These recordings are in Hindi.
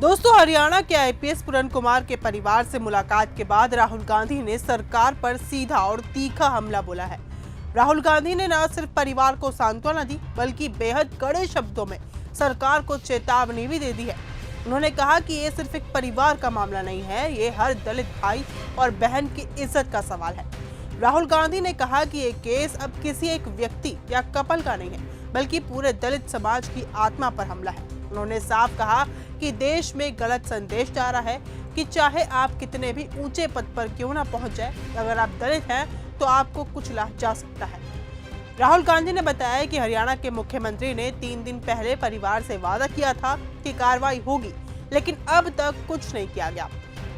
दोस्तों, हरियाणा के आईपीएस पूरन कुमार के परिवार से मुलाकात के बाद राहुल गांधी ने सरकार पर सीधा और तीखा हमला बोला है। राहुल गांधी ने न सिर्फ परिवार को सांत्वना दी, बल्कि बेहद कड़े शब्दों में सरकार को चेतावनी भी दे दी है। उन्होंने कहा कि ये सिर्फ एक परिवार का मामला नहीं है, ये हर दलित भाई और बहन की इज्जत का सवाल है। राहुल गांधी ने कहा कि ये केस अब किसी एक व्यक्ति या कपल का नहीं है, बल्कि पूरे दलित समाज की आत्मा पर हमला है। उन्होंने साफ कहा कि देश में गलत संदेश जा रहा है कि चाहे आप कितने भी ऊंचे पद पर क्यों ना पहुंच जाए, अगर आप दलित हैं तो आपको कुचला जा सकता है। राहुल गांधी ने बताया कि हरियाणा के मुख्यमंत्री ने 3 दिन पहले परिवार से वादा किया था कि कार्रवाई होगी, लेकिन अब तक कुछ नहीं किया गया।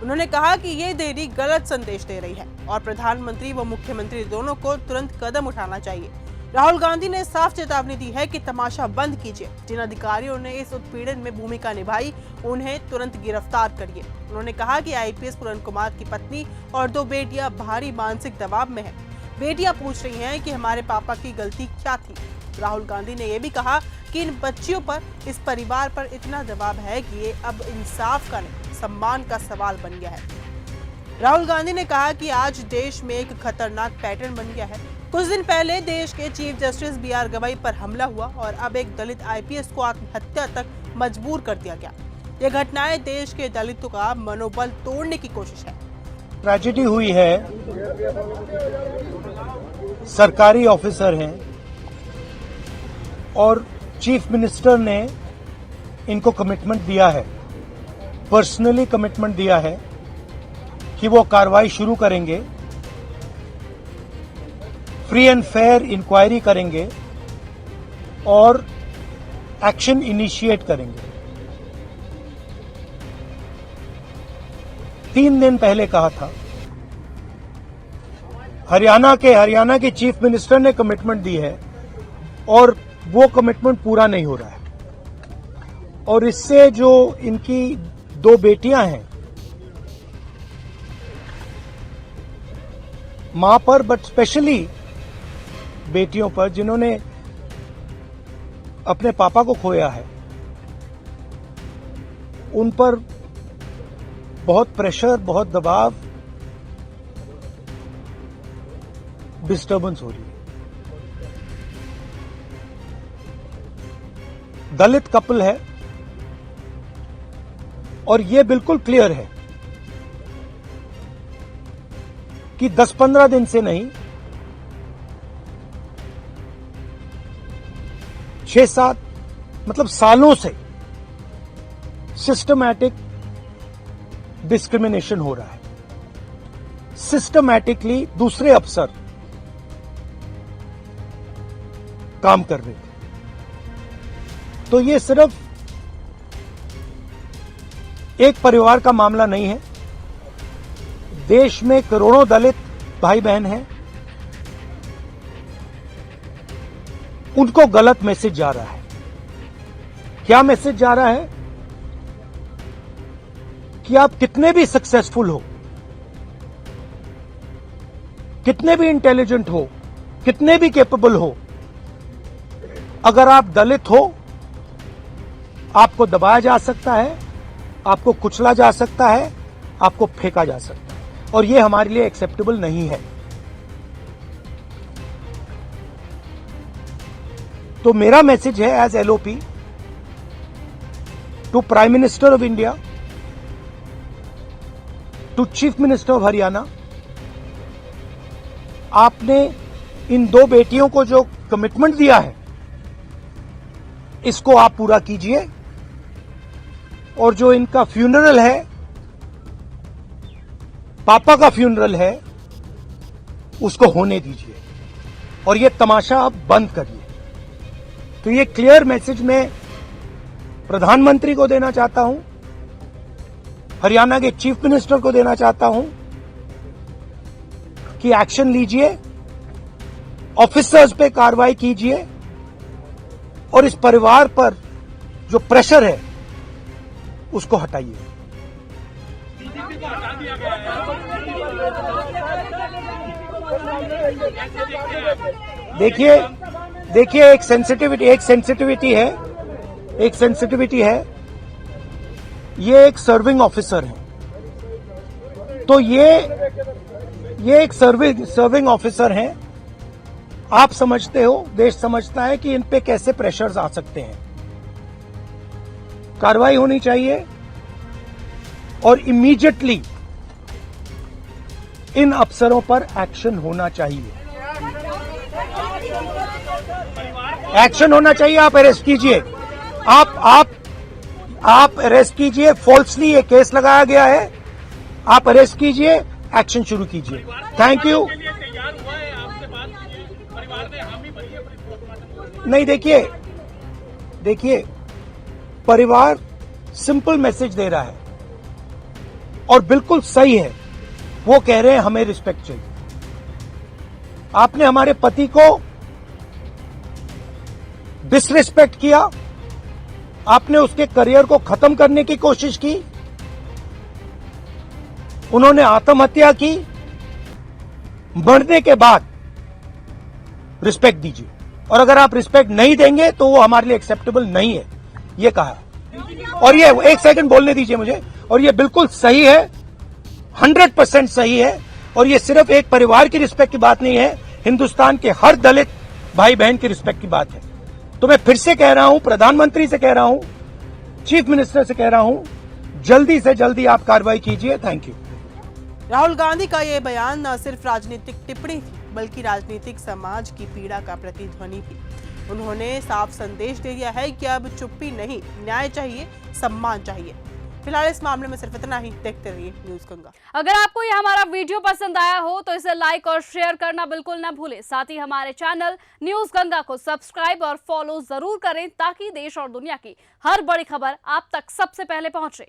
उन्होंने कहा कि ये देरी गलत संदेश दे रही है और प्रधानमंत्री व मुख्यमंत्री दोनों को तुरंत कदम उठाना चाहिए। राहुल गांधी ने साफ चेतावनी दी है कि तमाशा बंद कीजिए। जिन अधिकारियों ने इस उत्पीड़न में भूमिका निभाई, उन्हें तुरंत गिरफ्तार करिए। उन्होंने कहा कि आईपीएस पूरन कुमार की पत्नी और 2 बेटियां भारी मानसिक दबाव में हैं। बेटियां पूछ रही हैं कि हमारे पापा की गलती क्या थी। राहुल गांधी ने यह भी कहा कि इन बच्चियों पर, इस परिवार पर इतना दबाव है कि ये अब इंसाफ का नहीं, सम्मान का सवाल बन गया है। राहुल गांधी ने कहा कि आज देश में एक खतरनाक पैटर्न बन गया है। कुछ दिन पहले देश के चीफ जस्टिस बीआर गवाई पर हमला हुआ और अब एक दलित आईपीएस को आत्महत्या तक मजबूर कर दिया गया। ये घटनाएं देश के दलितों का मनोबल तोड़ने की कोशिश है। ट्रेजेडी हुई है, सरकारी ऑफिसर हैं और चीफ मिनिस्टर ने इनको कमिटमेंट दिया है, पर्सनली कमिटमेंट दिया है कि वो कार्रवाई शुरू करेंगे, फ्री एंड फेयर इंक्वायरी करेंगे और एक्शन इनिशिएट करेंगे। 3 दिन पहले कहा था, हरियाणा के चीफ मिनिस्टर ने कमिटमेंट दी है और वो कमिटमेंट पूरा नहीं हो रहा है। और इससे जो इनकी 2 बेटियां हैं, मां पर, बट स्पेशली बेटियों पर जिन्होंने अपने पापा को खोया है, उन पर बहुत प्रेशर, बहुत दबाव, डिस्टर्बेंस हो रही है। दलित कपल है और यह बिल्कुल क्लियर है कि 10-15 दिन से नहीं, 6-7 मतलब सालों से सिस्टमैटिक डिस्क्रिमिनेशन हो रहा है। सिस्टमैटिकली दूसरे अफसर काम कर रहे थे। तो ये सिर्फ एक परिवार का मामला नहीं है। देश में करोड़ों दलित भाई बहन हैं, उनको गलत मैसेज जा रहा है। क्या मैसेज जा रहा है? कि आप कितने भी सक्सेसफुल हो, कितने भी इंटेलिजेंट हो, कितने भी कैपेबल हो, अगर आप दलित हो, आपको दबाया जा सकता है, आपको कुचला जा सकता है, आपको फेंका जा सकता है, और यह हमारे लिए एक्सेप्टेबल नहीं है। तो मेरा मैसेज है as LOP to prime minister of India, to chief minister of Haryana, आपने इन 2 बेटियों को जो कमिटमेंट दिया है, इसको आप पूरा कीजिए और जो इनका फ्यूनरल है, पापा का फ्यूनरल है, उसको होने दीजिए और ये तमाशा आप बंद करिए। तो ये क्लियर मैसेज मैं प्रधानमंत्री को देना चाहता हूं, हरियाणा के चीफ मिनिस्टर को देना चाहता हूं कि एक्शन लीजिए, ऑफिसर्स पे कार्रवाई कीजिए और इस परिवार पर जो प्रेशर है उसको हटाइए। देखिए एक सेंसिटिविटी है ये एक सर्विंग ऑफिसर है, तो ये एक सर्विंग ऑफिसर हैं। आप समझते हो, देश समझता है कि इन पे कैसे प्रेशर्स आ सकते हैं। कार्रवाई होनी चाहिए और इमीडिएटली इन अफसरों पर एक्शन होना चाहिए। एक्शन होना चाहिए। आप अरेस्ट कीजिए, आप अरेस्ट कीजिए। फॉल्सली ये केस लगाया गया है, आप अरेस्ट कीजिए, एक्शन शुरू कीजिए। Thank you. नहीं, देखिए परिवार सिंपल मैसेज दे रहा है और बिल्कुल सही है। वो कह रहे हैं हमें रिस्पेक्ट चाहिए। आपने हमारे पति को डिसरिस्पेक्ट किया, आपने उसके करियर को खत्म करने की कोशिश की, उन्होंने आत्महत्या की। मरने के बाद रिस्पेक्ट दीजिए, और अगर आप रिस्पेक्ट नहीं देंगे तो वो हमारे लिए एक्सेप्टेबल नहीं है, ये कहा। और ये एक सेकंड बोलने दीजिए मुझे, और ये बिल्कुल सही है, 100% सही है। और ये सिर्फ एक परिवार की रिस्पेक्ट की बात नहीं है, हिंदुस्तान के हर दलित भाई बहन की रिस्पेक्ट की बात है। तो मैं फिर से कह रहा हूं, प्रधानमंत्री से कह रहा हूं, चीफ मिनिस्टर से कह रहा हूं, जल्दी से जल्दी आप कार्रवाई कीजिए। Thank you. राहुल गांधी का ये बयान न सिर्फ राजनीतिक टिप्पणी थी, बल्कि राजनीतिक समाज की पीड़ा का प्रतिध्वनि भी। उन्होंने साफ संदेश दे दिया है कि अब चुप्पी नहीं, न्याय चाहिए, सम्मान चाहिए। फिलहाल इस मामले में सिर्फ इतना ही। देखते रहिए न्यूज़ गंगा। अगर आपको यह हमारा वीडियो पसंद आया हो तो इसे लाइक और शेयर करना बिल्कुल ना भूलें। साथ ही हमारे चैनल न्यूज़ गंगा को सब्सक्राइब और फॉलो जरूर करें, ताकि देश और दुनिया की हर बड़ी खबर आप तक सबसे पहले पहुंचे।